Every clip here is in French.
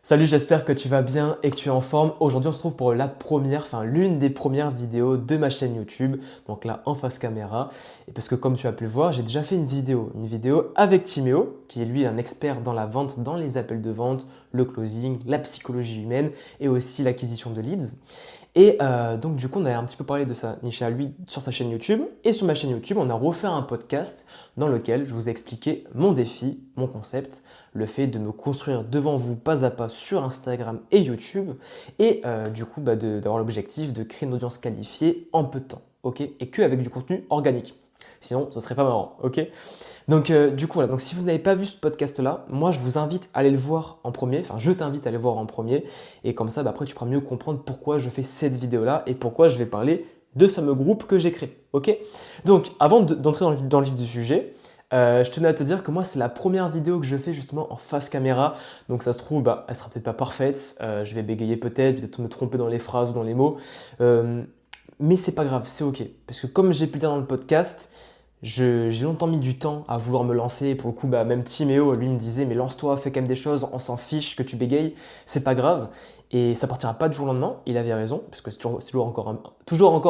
Salut, j'espère que tu vas bien et que tu es en forme. Aujourd'hui, on se trouve pour l'une des premières vidéos de ma chaîne YouTube, donc là en face caméra. Et parce que comme tu as pu le voir, j'ai déjà fait une vidéo avec Timéo, qui est lui un expert dans la vente, dans les appels de vente, le closing, la psychologie humaine et aussi l'acquisition de leads. Et donc du coup, on a un petit peu parlé de sa niche à lui sur sa chaîne YouTube. Et sur ma chaîne YouTube, on a refait un podcast dans lequel je vous ai expliqué mon défi, mon concept, le fait de me construire devant vous pas à pas sur Instagram et YouTube. Et du coup, d'avoir l'objectif de créer une audience qualifiée en peu de temps. Ok, et qu'avec du contenu organique. Sinon, ce serait pas marrant. Ok. Donc, du coup, voilà. Donc, si vous n'avez pas vu ce podcast-là, moi, je vous invite à aller le voir en premier. Enfin, je t'invite à aller le voir en premier. Et comme ça, après, tu pourras mieux comprendre pourquoi je fais cette vidéo-là et pourquoi je vais parler de ce fameux groupe que j'ai créé. Ok. Donc, avant d'entrer dans le vif du sujet, je tenais à te dire que moi, c'est la première vidéo que je fais justement en face caméra. Donc, ça se trouve, elle sera peut-être pas parfaite. Je vais bégayer peut-être me tromper dans les phrases ou dans les mots. Mais c'est pas grave, c'est ok. Parce que comme j'ai pu le dire dans le podcast, j'ai longtemps mis du temps à vouloir me lancer. Et pour le coup, même Timéo, lui, me disait, mais lance-toi, fais quand même des choses, on s'en fiche que tu bégayes, c'est pas grave. Et ça partira pas du jour au lendemain. Il avait raison, parce que c'est toujours encore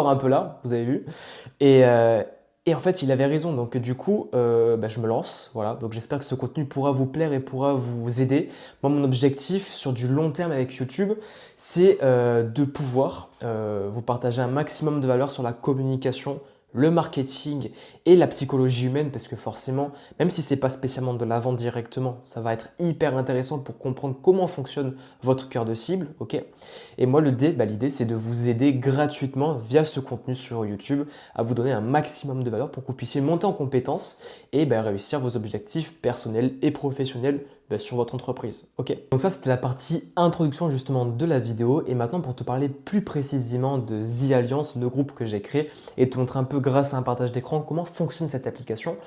un peu là, vous avez vu. Et, euh, et en fait, il avait raison. Donc, du coup, je me lance. Voilà. Donc, j'espère que ce contenu pourra vous plaire et pourra vous aider. Moi, mon objectif sur du long terme avec YouTube, c'est de pouvoir vous partager un maximum de valeur sur la communication, le marketing et la psychologie humaine, parce que forcément, même si c'est pas spécialement de la vente directement, ça va être hyper intéressant pour comprendre comment fonctionne votre cœur de cible, ok? Et moi, l'idée, c'est de vous aider gratuitement via ce contenu sur YouTube à vous donner un maximum de valeur pour que vous puissiez monter en compétences et réussir vos objectifs personnels et professionnels sur votre entreprise. Ok. Donc ça, c'était la partie introduction justement de la vidéo. Et maintenant, pour te parler plus précisément de The Alliance, le groupe que j'ai créé, et te montrer un peu grâce à un partage d'écran comment fonctionne cette application,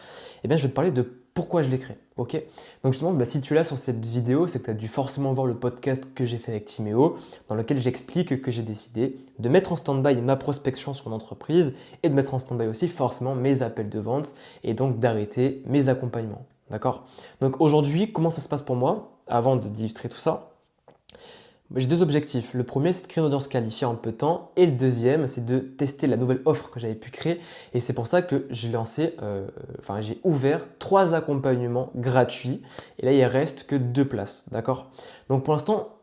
je vais te parler de pourquoi je l'ai créé. Ok. Donc justement, si tu es là sur cette vidéo, c'est que tu as dû forcément voir le podcast que j'ai fait avec Timéo, dans lequel j'explique que j'ai décidé de mettre en stand-by ma prospection sur mon entreprise et de mettre en stand-by aussi forcément mes appels de vente et donc d'arrêter mes accompagnements. D'accord? Donc aujourd'hui, comment ça se passe pour moi? Avant d'illustrer tout ça, j'ai deux objectifs. Le premier, c'est de créer une audience qualifiée en peu de temps. Et le deuxième, c'est de tester la nouvelle offre que j'avais pu créer. Et c'est pour ça que j'ai ouvert 3 accompagnements gratuits. Et là, il reste que 2 places. D'accord? Donc pour l'instant,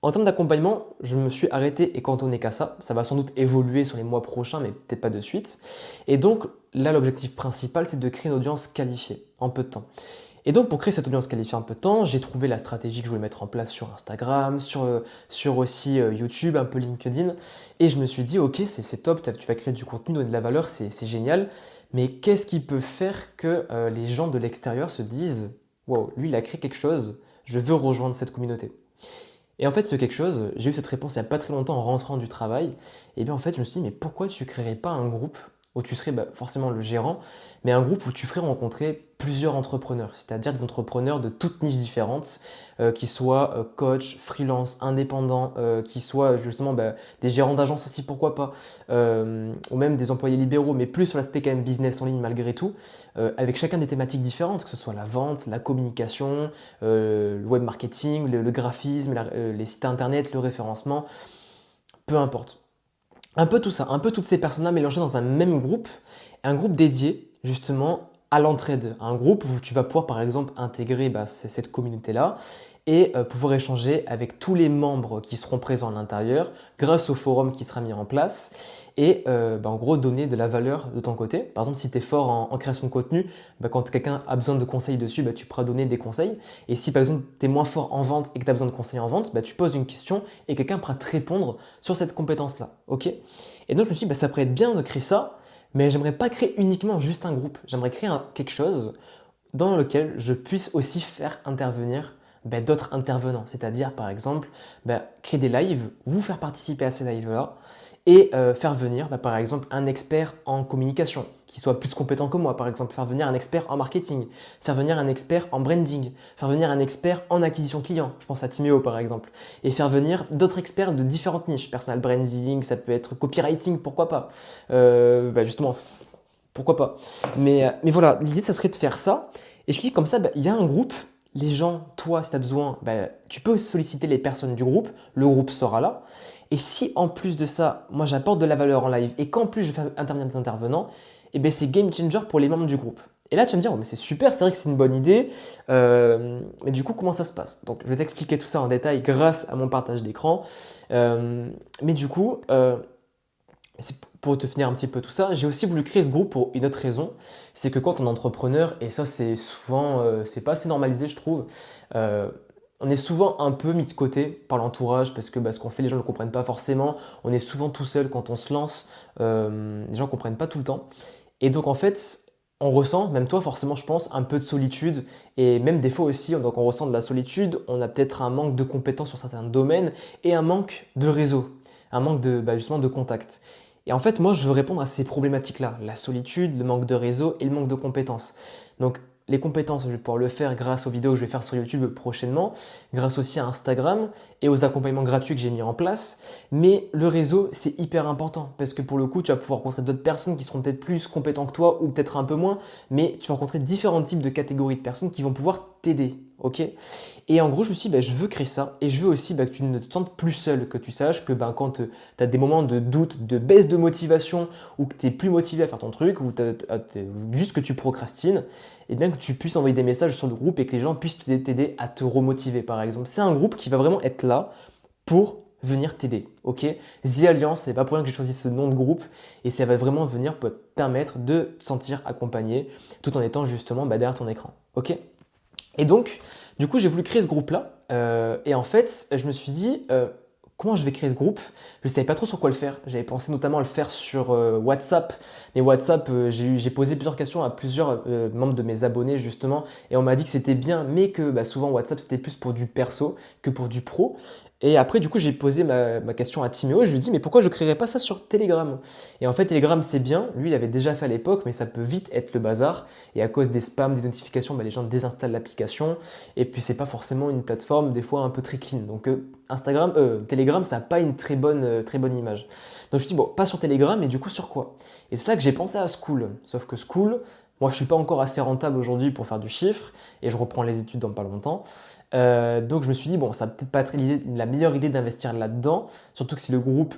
en termes d'accompagnement, je me suis arrêté et cantonné qu'à ça. Ça va sans doute évoluer sur les mois prochains, mais peut-être pas de suite. Et donc là, l'objectif principal, c'est de créer une audience qualifiée en peu de temps. Et donc, pour créer cette audience qualifiée en peu de temps, j'ai trouvé la stratégie que je voulais mettre en place sur Instagram, sur aussi YouTube, un peu LinkedIn. Et je me suis dit, ok, c'est top, tu vas créer du contenu, donner de la valeur, c'est génial. Mais qu'est-ce qui peut faire que les gens de l'extérieur se disent, wow, lui, il a créé quelque chose, je veux rejoindre cette communauté. Et en fait, ce quelque chose, j'ai eu cette réponse il n'y a pas très longtemps en rentrant du travail. Et bien en fait, je me suis dit, mais pourquoi tu ne créerais pas un groupe où tu serais forcément le gérant, mais un groupe où tu ferais rencontrer plusieurs entrepreneurs, c'est-à-dire des entrepreneurs de toutes niches différentes, qui soient coach, freelance, indépendants, qui soient justement des gérants d'agence aussi, pourquoi pas, ou même des employés libéraux, mais plus sur l'aspect quand même business en ligne malgré tout, avec chacun des thématiques différentes, que ce soit la vente, la communication, le web marketing, le graphisme, les sites internet, le référencement, peu importe. Un peu tout ça, un peu toutes ces personnes-là mélangées dans un même groupe, un groupe dédié justement à l'entraide, un groupe où tu vas pouvoir par exemple intégrer cette communauté-là et pouvoir échanger avec tous les membres qui seront présents à l'intérieur grâce au forum qui sera mis en place et en gros donner de la valeur de ton côté. Par exemple, si tu es fort en création de contenu, quand quelqu'un a besoin de conseils dessus, tu pourras donner des conseils. Et si par exemple tu es moins fort en vente et que tu as besoin de conseils en vente, tu poses une question et quelqu'un pourra te répondre sur cette compétence-là. Ok. Et donc je me suis dit, ça pourrait être bien de créer ça, mais j'aimerais pas créer uniquement juste un groupe. J'aimerais créer quelque chose dans lequel je puisse aussi faire intervenir d'autres intervenants. C'est-à-dire, par exemple, créer des lives, vous faire participer à ces lives-là et faire venir, par exemple, un expert en communication qui soit plus compétent que moi, par exemple, faire venir un expert en marketing, faire venir un expert en branding, faire venir un expert en acquisition client, je pense à Timéo par exemple, et faire venir d'autres experts de différentes niches, personal branding, ça peut être copywriting, pourquoi pas, justement, pourquoi pas. Mais voilà, l'idée, ça serait de faire ça. Et je me dis comme ça, il y a un groupe les gens, toi, si tu as besoin, bah, tu peux solliciter les personnes du groupe, le groupe sera là. Et si en plus de ça, moi j'apporte de la valeur en live et qu'en plus je fais intervenir des intervenants, eh ben, c'est game changer pour les membres du groupe. Et là tu vas me dire, oh, mais c'est super, c'est vrai que c'est une bonne idée, mais du coup comment ça se passe? Donc je vais t'expliquer tout ça en détail grâce à mon partage d'écran. Mais du coup, c'est pour te finir un petit peu tout ça, j'ai aussi voulu créer ce groupe pour une autre raison, c'est que quand on est entrepreneur, et ça c'est souvent, c'est pas assez normalisé je trouve, euh, on est souvent un peu mis de côté par l'entourage parce que bah, ce qu'on fait les gens ne comprennent pas forcément, on est souvent tout seul quand on se lance, les gens ne comprennent pas tout le temps. Et donc en fait, on ressent, même toi forcément je pense, un peu de solitude et même des fois aussi, donc on ressent de la solitude, on a peut-être un manque de compétences sur certains domaines et un manque de réseau, un manque de, bah, justement de contact. Et en fait, moi, je veux répondre à ces problématiques-là, la solitude, le manque de réseau et le manque de compétences. Donc, les compétences, je vais pouvoir le faire grâce aux vidéos que je vais faire sur YouTube prochainement, grâce aussi à Instagram et aux accompagnements gratuits que j'ai mis en place. Mais le réseau, c'est hyper important parce que pour le coup, tu vas pouvoir rencontrer d'autres personnes qui seront peut-être plus compétentes que toi ou peut-être un peu moins, mais tu vas rencontrer différents types de catégories de personnes qui vont pouvoir t'aider. Ok. Et en gros, je me suis dit, bah, je veux créer ça et je veux aussi bah, que tu ne te sentes plus seul, que tu saches que bah, quand tu as des moments de doute, de baisse de motivation ou que tu es plus motivé à faire ton truc ou juste que tu procrastines, et bien que tu puisses envoyer des messages sur le groupe et que les gens puissent t'aider à te remotiver par exemple. C'est un groupe qui va vraiment être là pour venir t'aider, ok? The Alliance, c'est pas pour rien que j'ai choisi ce nom de groupe et ça va vraiment venir pour te permettre de te sentir accompagné tout en étant justement bah, derrière ton écran, ok? Et donc, du coup, j'ai voulu créer ce groupe-là. Et en fait, je me suis dit, comment je vais créer ce groupe? Je ne savais pas trop sur quoi le faire. J'avais pensé notamment à le faire sur WhatsApp. Mais WhatsApp, j'ai posé plusieurs questions à plusieurs membres de mes abonnés, justement. Et on m'a dit que c'était bien, mais que bah, souvent WhatsApp, c'était plus pour du perso que pour du pro. Et après, du coup, j'ai posé ma question à Timéo et je lui ai dit, mais pourquoi je ne créerais pas ça sur Telegram? Et en fait, Telegram, c'est bien. Lui, il avait déjà fait à l'époque, mais ça peut vite être le bazar. Et à cause des spams, des notifications, bah, les gens désinstallent l'application. Et puis, c'est pas forcément une plateforme, des fois, un peu très clean. Donc, Telegram, ça n'a pas une très bonne image. Donc, je me suis dit, bon, pas sur Telegram, mais du coup, sur quoi? Et c'est là que j'ai pensé à Skool. Sauf que Skool, moi, je ne suis pas encore assez rentable aujourd'hui pour faire du chiffre. Et je reprends les études dans pas longtemps. Donc je me suis dit, bon, ça va peut-être pas être la meilleure idée d'investir là-dedans, surtout que si le groupe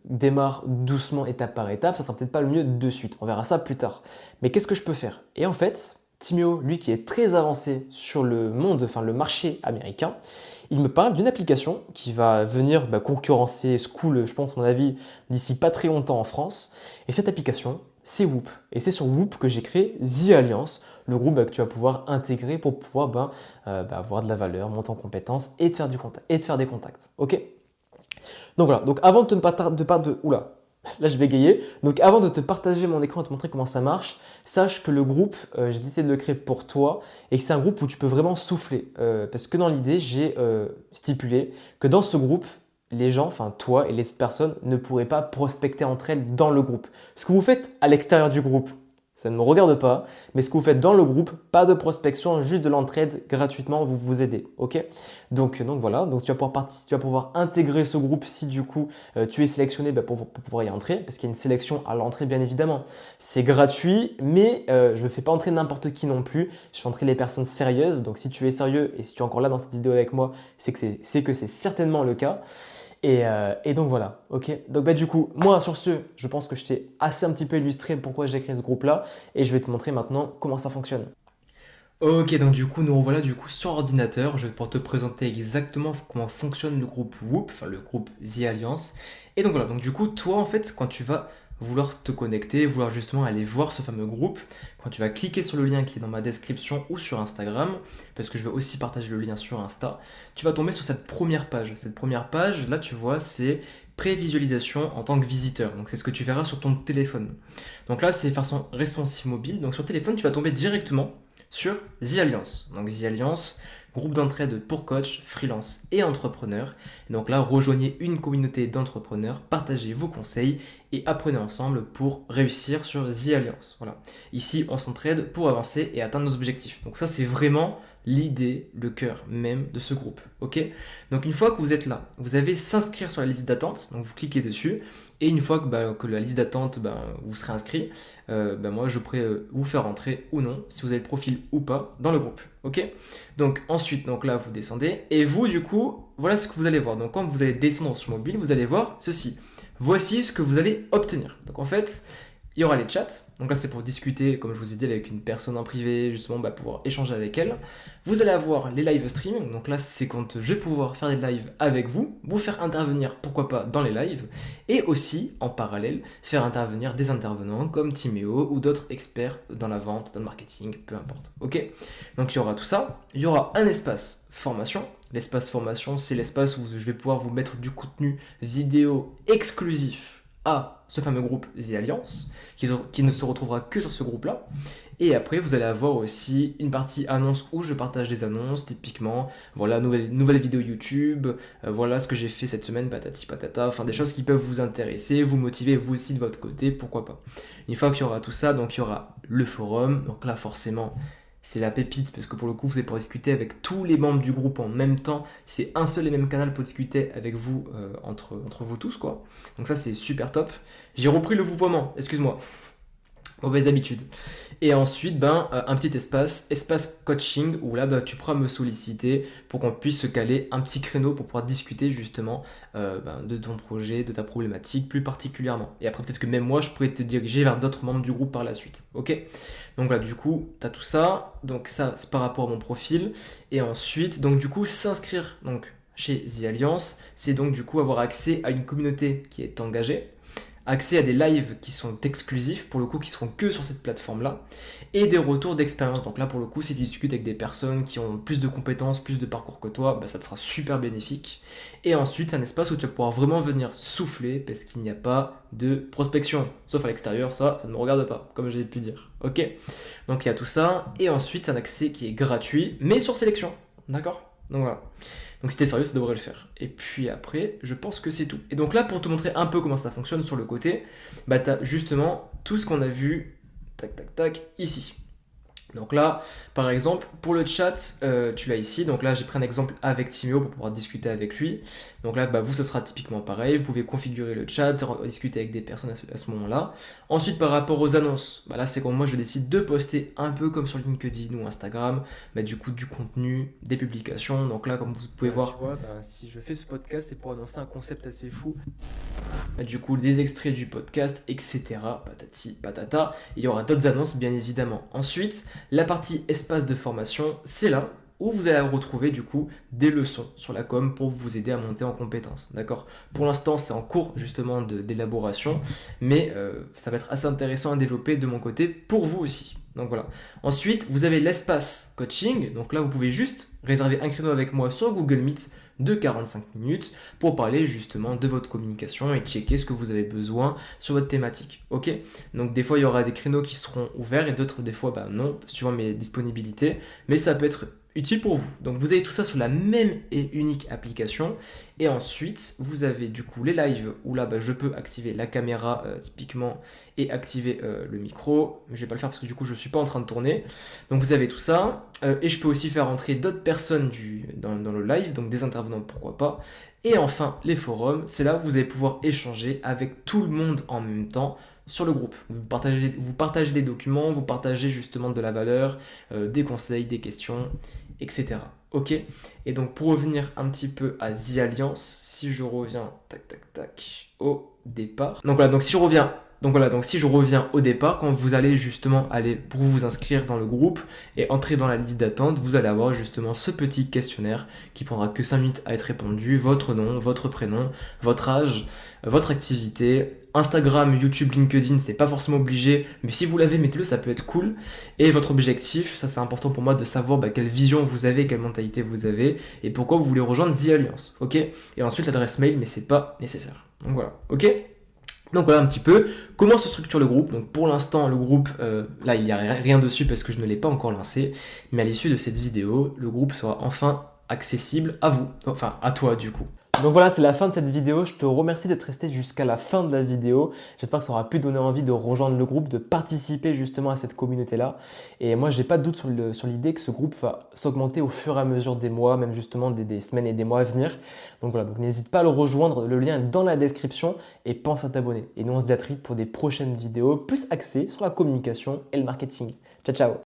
démarre doucement étape par étape, ça sera peut-être pas le mieux de suite. On verra ça plus tard. Mais qu'est-ce que je peux faire? Et en fait, Timéo, lui qui est très avancé sur le monde, enfin le marché américain, il me parle d'une application qui va venir bah, concurrencer Skool, je pense, à mon avis, d'ici pas très longtemps en France. Et cette application, c'est Whoop. Et c'est sur Whoop que j'ai créé The Alliance, le groupe bah, que tu vas pouvoir intégrer pour pouvoir avoir de la valeur, monter en compétences et te faire et te faire des contacts. Ok? Donc voilà, donc avant oula, là je bégayais. Donc avant de te partager mon écran et te montrer comment ça marche, sache que le groupe, j'ai décidé de le créer pour toi et que c'est un groupe où tu peux vraiment souffler. Parce que dans l'idée, j'ai stipulé que dans ce groupe, les gens, enfin toi et les personnes, ne pourraient pas prospecter entre elles dans le groupe. Ce que vous faites à l'extérieur du groupe, ça ne me regarde pas, mais ce que vous faites dans le groupe, pas de prospection, juste de l'entraide gratuitement, vous vous aidez, ok? Donc voilà, donc tu vas pouvoir intégrer ce groupe si du coup tu es sélectionné bah, pour pouvoir y entrer, parce qu'il y a une sélection à l'entrée bien évidemment. C'est gratuit, mais je ne fais pas entrer n'importe qui non plus, je fais entrer les personnes sérieuses, donc si tu es sérieux et si tu es encore là dans cette vidéo avec moi, c'est que c'est certainement le cas. Et donc voilà, ok. Donc bah du coup, moi sur ce, je pense que je t'ai assez un petit peu illustré pourquoi j'ai créé ce groupe-là et je vais te montrer maintenant comment ça fonctionne. Ok, donc du coup, nous revoilà du coup sur ordinateur. Je vais pouvoir te présenter exactement comment fonctionne le groupe Whoop, enfin le groupe The Alliance. Et donc voilà, donc du coup, toi en fait, quand tu vas vouloir te connecter, vouloir justement aller voir ce fameux groupe, quand tu vas cliquer sur le lien qui est dans ma description ou sur Instagram, parce que je vais aussi partager le lien sur Insta, tu vas tomber sur cette première page. Cette première page, là tu vois, c'est prévisualisation en tant que visiteur. Donc c'est ce que tu verras sur ton téléphone. Donc là, c'est façon responsive mobile. Donc sur téléphone, tu vas tomber directement sur The Alliance. Donc The Alliance, groupe d'entraide pour coach, freelance et entrepreneurs. Et donc là, rejoignez une communauté d'entrepreneurs, partagez vos conseils et apprenez ensemble pour réussir sur The Alliance. Voilà. Ici, on s'entraide pour avancer et atteindre nos objectifs. Donc ça, c'est vraiment l'idée, le cœur même de ce groupe. Ok? Donc une fois que vous êtes là, vous avez s'inscrire sur la liste d'attente, donc vous cliquez dessus, et une fois que la liste d'attente, vous serez inscrit, moi je pourrai vous faire entrer ou non, si vous avez le profil ou pas, dans le groupe. Ok? Donc ensuite, donc là vous descendez, et vous du coup, voilà ce que vous allez voir. Donc quand vous allez descendre sur mobile, vous allez voir ceci. Voici ce que vous allez obtenir. Donc en fait, il y aura les chats, donc là c'est pour discuter, comme je vous ai dit, avec une personne en privé, justement pouvoir échanger avec elle. Vous allez avoir les live streams, donc là c'est quand je vais pouvoir faire des lives avec vous, vous faire intervenir, pourquoi pas, dans les lives, et aussi, en parallèle, faire intervenir des intervenants comme Timéo ou d'autres experts dans la vente, dans le marketing, peu importe. Ok? Donc il y aura tout ça, il y aura un espace formation. L'espace formation, c'est l'espace où je vais pouvoir vous mettre du contenu vidéo exclusif à ce fameux groupe The Alliance, qui ne se retrouvera que sur ce groupe-là. Et après, vous allez avoir aussi une partie annonce où je partage des annonces, typiquement, voilà, nouvelle vidéo YouTube, voilà ce que j'ai fait cette semaine, patati patata, enfin des choses qui peuvent vous intéresser, vous motiver vous aussi de votre côté, pourquoi pas. Une fois qu'il y aura tout ça, donc il y aura le forum, donc là forcément, c'est la pépite parce que pour le coup, vous allez pouvoir discuter avec tous les membres du groupe en même temps. C'est un seul et même canal pour discuter avec vous, entre vous tous, quoi. Donc ça, c'est super top. J'ai repris le vouvoiement, excuse-moi. Mauvaise habitude. Et ensuite, un petit espace coaching, où là, tu pourras me solliciter pour qu'on puisse se caler un petit créneau pour pouvoir discuter justement de ton projet, de ta problématique plus particulièrement. Et après, peut-être que même moi, je pourrais te diriger vers d'autres membres du groupe par la suite. Ok? Donc là, du coup, tu as tout ça. Donc ça, c'est par rapport à mon profil. Et ensuite, donc du coup, s'inscrire donc chez The Alliance, c'est donc du coup avoir accès à une communauté qui est engagée, accès à des lives qui sont exclusifs, pour le coup, qui seront que sur cette plateforme-là, et des retours d'expérience. Donc là, pour le coup, si tu discutes avec des personnes qui ont plus de compétences, plus de parcours que toi, ça te sera super bénéfique. Et ensuite, c'est un espace où tu vas pouvoir vraiment venir souffler, parce qu'il n'y a pas de prospection. Sauf à l'extérieur, ça ne me regarde pas, comme j'ai pu dire. Ok? Donc il y a tout ça, et ensuite, c'est un accès qui est gratuit, mais sur sélection. D'accord? Donc voilà. Donc si t'es sérieux, ça devrait le faire. Et puis après, je pense que c'est tout. Et donc là, pour te montrer un peu comment ça fonctionne sur le côté, t'as justement tout ce qu'on a vu, tac, tac, tac, ici. Donc là, par exemple, pour le chat, tu l'as ici. Donc là, j'ai pris un exemple avec Timéo pour pouvoir discuter avec lui. Donc là, vous, ce sera typiquement pareil. Vous pouvez configurer le chat, discuter avec des personnes à ce moment-là. Ensuite, par rapport aux annonces, là, c'est quand moi, je décide de poster un peu comme sur LinkedIn ou Instagram, du coup, du contenu, des publications. Donc là, comme vous pouvez voir, tu vois, si je fais ce podcast, c'est pour annoncer un concept assez fou. Du coup, des extraits du podcast, etc. Patati, patata. Il y aura d'autres annonces, bien évidemment. Ensuite, la partie espace de formation, c'est là où vous allez retrouver du coup des leçons sur la com pour vous aider à monter en compétences. D'accord? Pour l'instant, c'est en cours justement d'élaboration, mais ça va être assez intéressant à développer de mon côté pour vous aussi. Donc voilà. Ensuite, vous avez l'espace coaching. Donc là, vous pouvez juste réserver un créneau avec moi sur Google Meet de 45 minutes pour parler justement de votre communication et checker ce que vous avez besoin sur votre thématique. Ok? Donc des fois il y aura des créneaux qui seront ouverts et d'autres des fois non, suivant mes disponibilités, mais ça peut être utile pour vous. Donc vous avez tout ça sur la même et unique application. Et ensuite, vous avez du coup les lives où là, je peux activer la caméra typiquement et activer le micro. Mais je vais pas le faire parce que du coup, je suis pas en train de tourner. Donc vous avez tout ça. Et je peux aussi faire entrer d'autres personnes dans le live, donc des intervenants, pourquoi pas. Et enfin, les forums, c'est là où vous allez pouvoir échanger avec tout le monde en même temps sur le groupe. Vous partagez des documents, vous partagez justement de la valeur, des conseils, des questions, etc. Ok? Et donc pour revenir un petit peu à The Alliance, si je reviens au départ. Donc voilà, si je reviens au départ, quand vous allez justement aller pour vous inscrire dans le groupe et entrer dans la liste d'attente, vous allez avoir justement ce petit questionnaire qui prendra que 5 minutes à être répondu, votre nom, votre prénom, votre âge, votre activité, Instagram, YouTube, LinkedIn, c'est pas forcément obligé, mais si vous l'avez, mettez-le, ça peut être cool. Et votre objectif, ça c'est important pour moi de savoir quelle vision vous avez, quelle mentalité vous avez et pourquoi vous voulez rejoindre The Alliance, ok? Et ensuite l'adresse mail, mais c'est pas nécessaire. Donc voilà, ok? Donc voilà un petit peu comment se structure le groupe. Donc pour l'instant le groupe, là il n'y a rien dessus parce que je ne l'ai pas encore lancé, mais à l'issue de cette vidéo, le groupe sera enfin accessible à vous, enfin à toi du coup. Donc voilà, c'est la fin de cette vidéo. Je te remercie d'être resté jusqu'à la fin de la vidéo. J'espère que ça aura pu donner envie de rejoindre le groupe, de participer justement à cette communauté-là. Et moi, j'ai pas de doute sur l'idée que ce groupe va s'augmenter au fur et à mesure des mois, même justement des semaines et des mois à venir. Donc voilà, donc n'hésite pas à le rejoindre. Le lien est dans la description et pense à t'abonner. Et nous, on se dit à très vite pour des prochaines vidéos plus axées sur la communication et le marketing. Ciao, ciao!